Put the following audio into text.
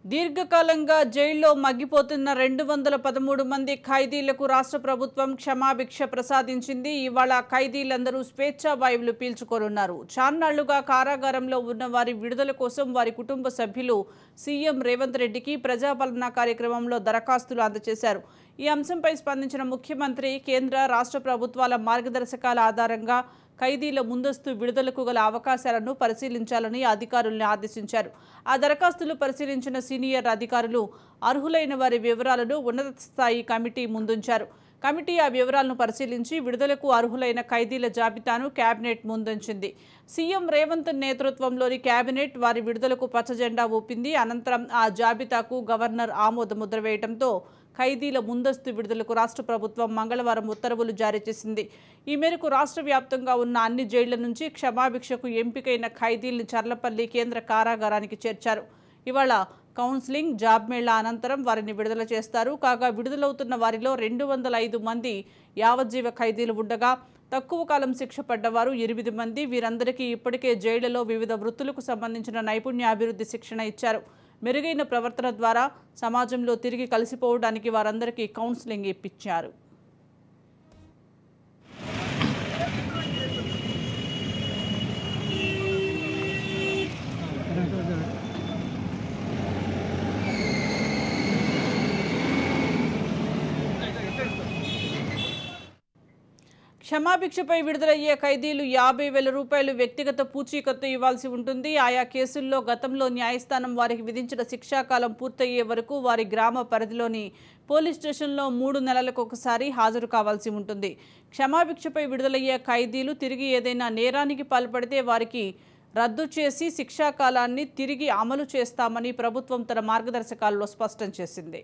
దీర్ఘకాలంగా జైల్లో మగ్గిపోతున్న 213 మంది ఖైదీలకు రాష్ట్ర ప్రభుత్వం క్షమాభిక్ష ప్రసాదించింది. ఇవాళ ఖైదీలందరూ స్వేచ్ఛా వాయువులు పీల్చుకోనున్నారు. చాన్నాళ్లుగా కారాగారంలో ఉన్న వారి విడుదల కోసం వారి కుటుంబ సభ్యులు సీఎం రేవంత్ రెడ్డికి ప్రజాపాలన కార్యక్రమంలో దరఖాస్తులు అందజేశారు. ఈ అంశంపై స్పందించిన ముఖ్యమంత్రి కేంద్ర రాష్ట్ర ప్రభుత్వాల మార్గదర్శకాల ఆధారంగా ఖైదీల ముందస్తు విడుదలకు గల అవకాశాలను పరిశీలించాలని అధికారులను ఆదేశించారు. ఆ దరఖాస్తులు పరిశీలించిన సీనియర్ అధికారులు అర్హులైన వారి వివరాలను ఉన్నత స్థాయి కమిటీ ముందుంచారు. కమిటీ ఆ వివరాలను పరిశీలించి విడుదలకు అర్హులైన ఖైదీల జాబితాను కేబినెట్ ముందుంచింది. సీఎం రేవంత్ నేతృత్వంలోని కేబినెట్ వారి విడుదలకు పచ్చజెండా ఊపింది. అనంతరం ఆ జాబితాకు గవర్నర్ ఆమోద ముద్ర వేయడంతో ఖైదీల ముందస్తు విడుదలకు రాష్ట్ర ప్రభుత్వం మంగళవారం ఉత్తర్వులు జారీ చేసింది. ఈ మేరకు రాష్ట్ర వ్యాప్తంగా ఉన్న అన్ని జైళ్ల నుంచి క్షమాభిక్షకు ఎంపికైన ఖైదీల్ని చర్లపల్లి కేంద్ర కారాగారానికి చేర్చారు. ఇవాళ కౌన్సిలింగ్, జాబ్ మేళా అనంతరం వారిని విడుదల చేస్తారు. కాగా విడుదలవుతున్న వారిలో 205 మంది యావజ్జీవ ఖైదీలు ఉండగా తక్కువ కాలం శిక్ష పడ్డవారు 8 మంది. వీరందరికీ ఇప్పటికే జైళ్లలో వివిధ వృత్తులకు సంబంధించిన నైపుణ్యాభివృద్ధి శిక్షణ ఇచ్చారు. మెరుగైన ప్రవర్తన ద్వారా సమాజంలో తిరిగి కలిసిపోవడానికి వారందరికీ కౌన్సిలింగ్ ఇప్పించారు. క్షమాభిక్షపై విడుదలయ్యే ఖైదీలు 50,000 రూపాయలు వ్యక్తిగత పూచీకత్తు ఇవ్వాల్సి ఉంటుంది. ఆయా కేసుల్లో గతంలో న్యాయస్థానం వారికి విధించిన శిక్షాకాలం పూర్తయ్యే వరకు వారి గ్రామ పరిధిలోని పోలీస్ స్టేషన్లో 3 నెలలకు ఒకసారి హాజరు కావాల్సి ఉంటుంది. క్షమాభిక్షపై విడుదలయ్యే ఖైదీలు తిరిగి ఏదైనా నేరానికి పాల్పడితే వారికి రద్దు చేసి శిక్షాకాలాన్ని తిరిగి అమలు చేస్తామని ప్రభుత్వం తన మార్గదర్శకాల్లో స్పష్టం చేసింది.